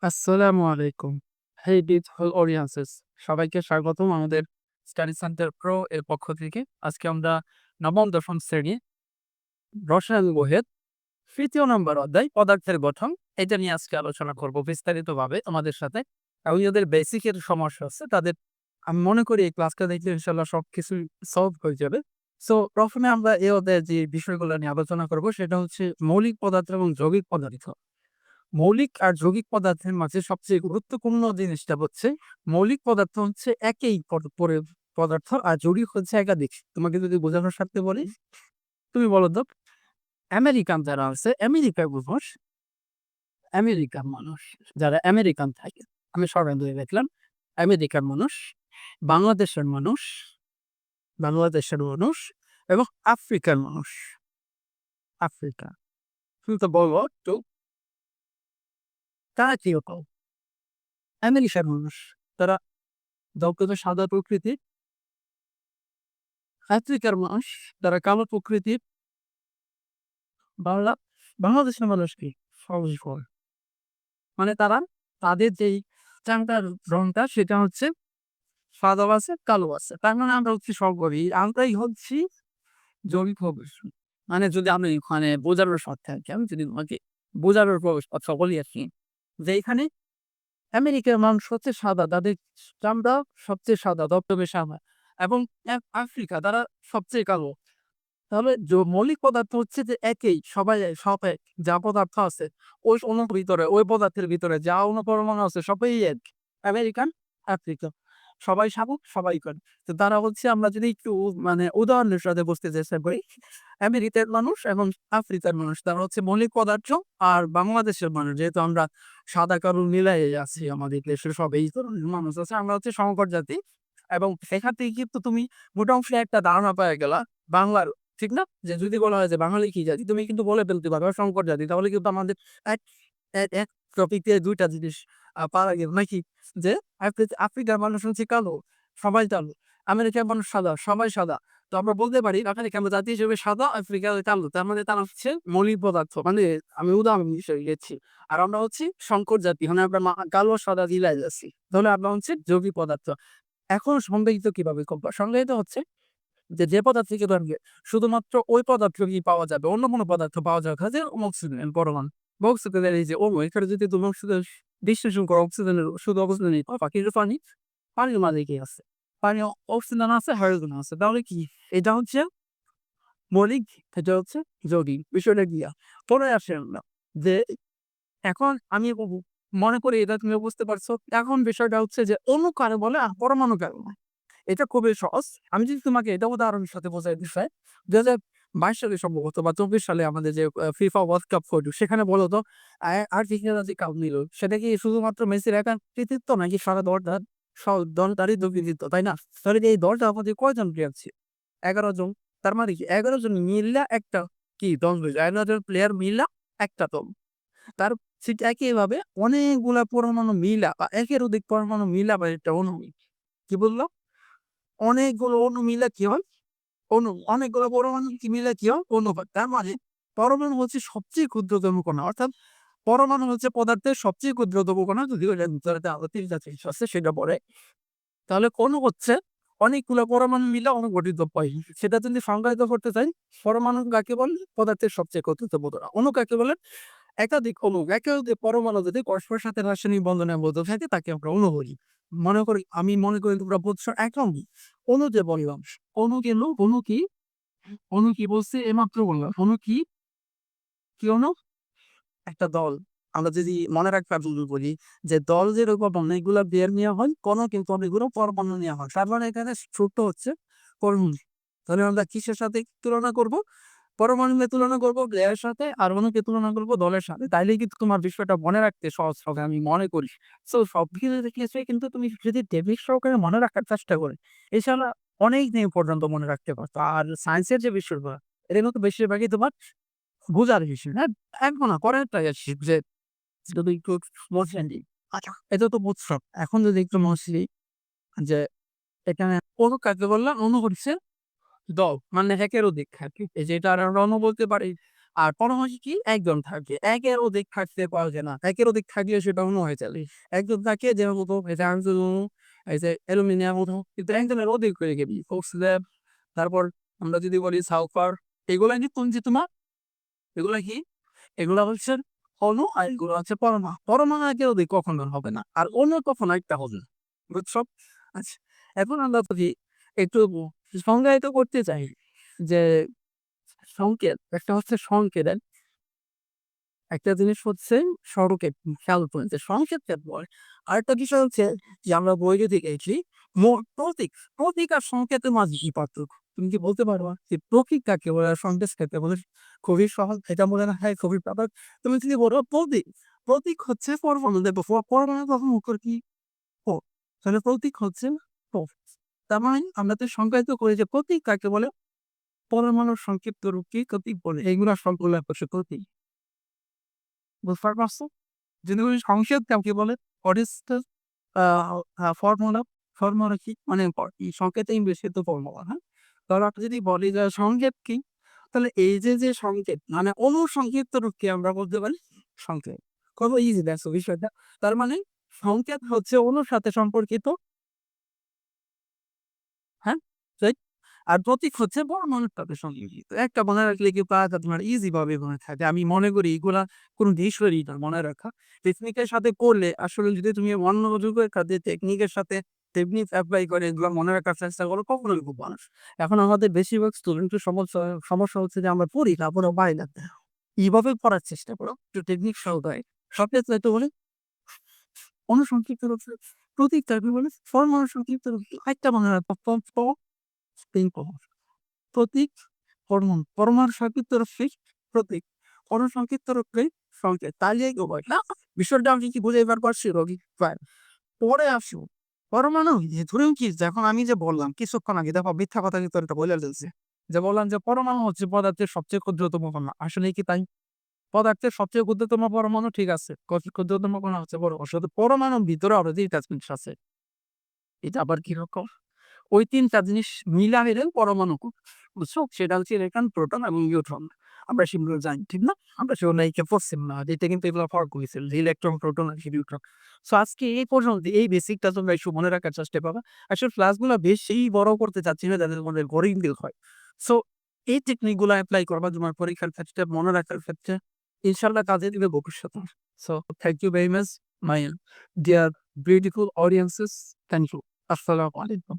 আসসালামু আলাইকুম। হেই beautiful audiences, সবাইকে স্বাগতম আমাদের স্টাডি সেন্টার প্রো এর পক্ষ থেকে। আজকে আমরা নবম-দশম শ্রেণী রসায়ন বইয়ের ৩য় নম্বর অধ্যায় পদার্থের গঠন এটা নিয়ে আজকে আলোচনা করব বিস্তারিতভাবে তোমাদের সাথে। এবং যাদের বেসিক এর সমস্যা আছে তাদের আমি মনে করি এই ক্লাসটা দেখলে ইনশাআল্লাহ সবকিছুই সলভ হয়ে যাবে। সো ১ম এ আমরা এই অধ্যায়ে যে বিষয়গুলো নিয়ে আলোচনা করব সেটা হচ্ছে মৌলিক পদার্থ এবং যৌগিক পদার্থ। মৌলিক আর যৌগিক পদার্থের মাঝে সবচেয়ে গুরুত্বপূর্ণ জিনিসটা হচ্ছে মৌলিক পদার্থ হচ্ছে একই পদার্থ আর যৌগিক হচ্ছে একাধিক। তোমাকে যদি বোঝানোর স্বার্থে বলি, তুমি বলো তো আমেরিকান যারা আছে আমেরিকান মানুষ যারা আমেরিকান থাকে, আমি সবাই ধরে দেখলাম আমেরিকান মানুষ, বাংলাদেশের মানুষ, বাংলাদেশের মানুষ এবং আফ্রিকার মানুষ। আফ্রিকা, তুমি তো বলো একটু তারা কিরকম? আমেরিকার মানুষ তারা দগ্ধ সাদা প্রকৃতির, আফ্রিকার মানুষ তারা কালো প্রকৃতির, বাংলা বাংলাদেশের মানুষ কি সবুজ ফল। মানে তারা তাদের যেই চামড়ার রংটা সেটা হচ্ছে সাদাও আছে, কালো আছে। তার মানে আমরা হচ্ছি সবই আমরাই হচ্ছি জৈবিক প্রদূষণ। মানে যদি আমি মানে বোঝানোর স্বার্থে আরকি, আমি যদি তোমাকে বোঝানোর কথা বলি আরকি, যে এখানে আমেরিকার মানুষ হচ্ছে সাদা, তাদের চামড়া সবচেয়ে সাদা, ধবধবে সাদা এবং আফ্রিকা তারা সবচেয়ে কালো। তাহলে মৌলিক পদার্থ হচ্ছে যে একই, সবাই সব এক। যা পদার্থ আছে ওই অণুর ভিতরে, ওই পদার্থের ভিতরে যা পরমাণু আছে সবই এক। আমেরিকান, আফ্রিকা সবাই শামুক, সবাই করে। তো তারা হচ্ছে, আমরা যদি একটু মানে উদাহরণের সাথে বুঝতে চেষ্টা করি, আমেরিকার মানুষ এবং আফ্রিকার মানুষ তারা হচ্ছে মৌলিক পদার্থ। আর বাংলাদেশের মানুষ, যেহেতু আমরা সাদা কালো মিলাই আছি, আমাদের দেশের সব এই ধরনের মানুষ আছে, আমরা হচ্ছে সংকর জাতি। এবং সেখান থেকে কিন্তু তুমি মোটামুটি একটা ধারণা পাওয়া গেলা বাংলার, ঠিক না? যে যদি বলা হয় যে বাঙালি কি জাতি? তুমি কিন্তু বলে ফেলতে পারবা শঙ্কর জাতি। তাহলে কিন্তু আমাদের এক এক টপিক দিয়ে ২ টা জিনিস পারা গেল নাকি? যে আফ্রিকার মানুষ হচ্ছে কালো, সবাই কালো। আমেরিকার মানুষ সাদা, সবাই সাদা। তো আমরা বলতে পারি বাঙালি আমরা জাতি হিসেবে সাদা, আফ্রিকা কালো। তার মানে তারা হচ্ছে মৌলিক পদার্থ। মানে আমি উদাহরণ হিসেবে দিচ্ছি। আর আমরা হচ্ছি সংকর জাতি। মানে আমরা কালো সাদা মিলায় যাচ্ছি। তাহলে আমরা হচ্ছে যৌগিক পদার্থ। এখন সংজ্ঞায়িত কিভাবে করবা? সংজ্ঞায়িত হচ্ছে যে পদার্থ থেকে বানবে শুধুমাত্র ওই পদার্থই পাওয়া যাবে। অন্য কোনো পদার্থ পাওয়া যাবে না। যে অক্সিজেন পরমাণু বা অক্সিজেনের এই যে অণু, এখানে যদি তুমি অক্সিজেন বিশ্লেষণ করো, অক্সিজেনের শুধু অক্সিজেনই পাবা। কিন্তু পানির মাঝে কি আছে? পানি অক্সিজেন আছে, হাইড্রোজেন আছে। তাহলে কি? এটা হচ্ছে মৌলিক, এটা হচ্ছে যৌগিক। বিষয়টা কি? পরে আসেন না যে এখন আমি মনে করি এটা তুমিও বুঝতে পারছো। এখন বিষয়টা হচ্ছে যে অণু কারে বলে আর পরমাণু কারে বলে? এটা খুবই সহজ। আমি যদি তোমাকে এটা উদাহরণের সাথে বোঝাই দিতে চাই, ২০২২ সালে সম্ভবত বা ২৪ সালে আমাদের যে ফিফা ওয়ার্লড কাপ হইল, সেখানে বলতো আর্জেন্টিনা যে কাপ নিল, সেটা কি শুধুমাত্র মেসির একার কৃতিত্ব নাকি সারা দলটার দলটারই কৃতিত্ব, তাই না? তাহলে এই দলটার মধ্যে কয়জন প্লেয়ার ছিল? ১১ জন। তার মানে কি ১১ জন মিল্লা একটা কি দল হইল। ১১ জন প্লেয়ার মিল্লা একটা দল। তার ঠিক একইভাবে অনেকগুলা পরমাণু মিলা বা একের অধিক পরমাণু মিলা বা একটা অণু। কি বললাম? অনেকগুলো অণু মিলে কি হয়? অণু। অনেকগুলো পরমাণু কি মিলে কি হয়? অণু হয়। তার মানে পরমাণু হচ্ছে সবচেয়ে ক্ষুদ্রতম কণা। অর্থাৎ পরমাণু হচ্ছে পদার্থের সবচেয়ে ক্ষুদ্রতম কণা। যদিও এটার ভিতরে আরো ৩ টা জিনিস আছে সেটা পরে। তাহলে অণু হচ্ছে অনেকগুলো পরমাণু মিলে অণু গঠিত হয়। সেটা যদি সংজ্ঞায়িত করতে চাই, পরমাণু কাকে বলে? পদার্থের সবচেয়ে ক্ষুদ্রতম কণা। অণু কাকে বলে? একাধিক অণু, একাধিক পরমাণু যদি পরস্পরের সাথে রাসায়নিক বন্ধনে আবদ্ধ থাকে তাকে আমরা অণু বলি। আমি মনে করি তোমরা বুঝছো। এখন অণু যে বললাম, অণু গেল, অণু কি? অণু কি বলছি এইমাত্র বললাম। অণু কি? কি অণু? একটা দল। আমরা যদি মনে রাখতে বলি যে দল যেরকম অনেকগুলা বের নেওয়া হয়, কণা কিন্তু অনেকগুলো পরমাণু নেওয়া হয়। তার মানে এখানে ছোট হচ্ছে পরমাণু। তাহলে আমরা কিসের সাথে তুলনা করব? পরমাণুকে তুলনা করব গ্যাসের সাথে, আর অণুকে তুলনা করব দলের সাথে। তাইলেই কিন্তু তোমার বিষয়টা মনে রাখতে সহজ হবে আমি মনে করি। সো সবকিছু কিন্তু তুমি যদি টেকনিক সহকারে মনে রাখার চেষ্টা করে, এছাড়া অনেক দিন পর্যন্ত মনে রাখতে পারতো। আর সায়েন্সের যে বিষয়গুলো, এটা কিন্তু বেশিরভাগই তোমার বোঝার বিষয়। হ্যাঁ? এখন না করার ট্রাই আসছি যে যদি একটু বুঝলেন। আচ্ছা, এটা তো বুঝছো। এখন যদি একটু বুঝি যে এখানে অণু কাকে বললাম? অণু হচ্ছে দল, মানে একের অধিক আরকি। এই যে এটা আমরা অণু বলতে পারি, আর পরমাণু কি একজন থাকে, একের অধিক থাকতে পারে না, একের অধিক থাকলে সেটা অণু হয়ে যাবে। একজন থাকে যে মতো এই যে আর্জেন অণু, এই যে অ্যালুমিনিয়াম অণু, কিন্তু একজনের অধিক হয়ে গেবি অক্সিজেন। তারপর আমরা যদি বলি সালফার, এগুলা কিন্তু যে তোমার এগুলা কি, এগুলা হচ্ছে অণু আর এগুলো হচ্ছে পরমাণু। পরমাণু একের অধিক কখনো হবে না, আর অণু কখনো একটা হবে না, বুঝছো? আচ্ছা, এখন আমরা যদি একটু সংজ্ঞায়িত করতে চাই যে সংকেত, একটা হচ্ছে সংকেত, একটা জিনিস হচ্ছে সংকেত, খেয়াল করেন যে সংকেত কাকে বলে। আরেকটা বিষয় হচ্ছে যে আমরা বইয়ে দেখেছি প্রতীক, প্রতীক আর সংকেতের মাঝে কি পার্থক্য তুমি কি বলতে পারবা যে প্রতীক কাকে বলে আর সংকেত কাকে বলে? খুবই সহজ, এটা মনে না হয় খুবই ব্যাপার। তুমি যদি বলো প্রতীক, প্রতীক হচ্ছে পরমাণু, দেখো পরমাণু তখন উত্তর কি ও, তাহলে প্রতীক হচ্ছে ও। তার মানে আমরা তো সংজ্ঞায়িত করি যে প্রতীক কাকে বলে, পরমাণুর সংক্ষিপ্ত রূপ কি প্রতীক বলে, এইগুলা সবগুলো হচ্ছে প্রতীক। বুঝতে পারছো? যদি বলি সংকেত কাকে বলে, what is the formula, formula কি মানে এই সংকেত ইংলিশে তো ফর্মুলা, হ্যাঁ? তাহলে আপনি যদি বলি যে সংকেত কি, তাহলে এই যে যে সংকেত মানে অনুসংক্ষিপ্ত রূপকে আমরা বলতে পারি সংকেত। কত ইজি দেখো বিষয়টা। তার মানে সংকেত হচ্ছে অনুর সাথে সম্পর্কিত, হ্যাঁ? রাইট? আর প্রতীক হচ্ছে পরমাণুর সাথে সম্পর্কিত। একটা মনে রাখলে কি পারা তোমার ইজি ভাবে মনে থাকে। আমি মনে করি এগুলা কোনো বিষয়েরই না মনে রাখা। টেকনিকের সাথে করলে আসলে যদি তুমি অন্য যুগের কাজে টেকনিকের সাথে টেকনিক এপ্লাই করে এগুলো মনে রাখার চেষ্টা করো, কখনোই খুব মানুষ। এখন আমাদের বেশিরভাগ স্টুডেন্টের সমস্যা সমস্যা হচ্ছে যে আমরা পড়ি না, পড়া পারি না। এইভাবে পড়ার চেষ্টা করো, একটু টেকনিক সহকারে। সবক্ষেত্রে তো বলে অনুসংক্ষিপ্ত রূপে প্রতীক থাকবে বলে ফর্মাল সংক্ষিপ্ত রূপ একটা মনে রাখো প্রতীক, হরমোন, পরমাণু সংক্ষিপ্ত রূপে প্রতীক, সংক্ষিপ্ত রূপে সংকেত। তাহলেই গোবর না, বিষয়টা আমি কি বুঝে এবার পারছি রোগী প্রায়। পরে আসো পরমাণু যে ধরুন কি, যখন আমি যে বললাম কিছুক্ষণ আগে, দেখো মিথ্যা কথা কিন্তু একটা বলে ফেলছে, যে বললাম যে পরমাণু হচ্ছে পদার্থের সবচেয়ে ক্ষুদ্রতম কণা, আসলে কি তাই? পদার্থের সবচেয়ে ক্ষুদ্রতম পরমাণু ঠিক আছে, ক্ষুদ্রতম কণা হচ্ছে বড়, শুধু পরমাণুর ভিতরে আরো 3টা জিনিস আছে। এটা আবার কিরকম? ওই ৩টা জিনিস মিলা হইলে পরমাণু, বুঝছো? সেটা হচ্ছে ইলেকট্রন, প্রোটন এবং নিউট্রন। আমরা সেগুলো জানি, ঠিক না? আমরা সেগুলো একে পড়ছিলাম না। এটা কিন্তু এগুলো ফর্ক হয়েছিল যে ইলেকট্রন, প্রোটন আর নিউট্রন। সো আজকে এই পর্যন্ত এই বেসিকটা তোমরা একটু মনে রাখার চেষ্টা পাবা। আসলে ক্লাসগুলো বেশি বড় করতে চাচ্ছি না যাদের মধ্যে বোরিং ফিল হয়। সো এই টেকনিক গুলো এপ্লাই করবা তোমার পরীক্ষার ক্ষেত্রে, মনে রাখার ক্ষেত্রে। ইনশাআল্লাহ কাজে দিবে ভবিষ্যতে। So thank you very much my dear beautiful audiences. Thank you. আসসালামু আলাইকুম।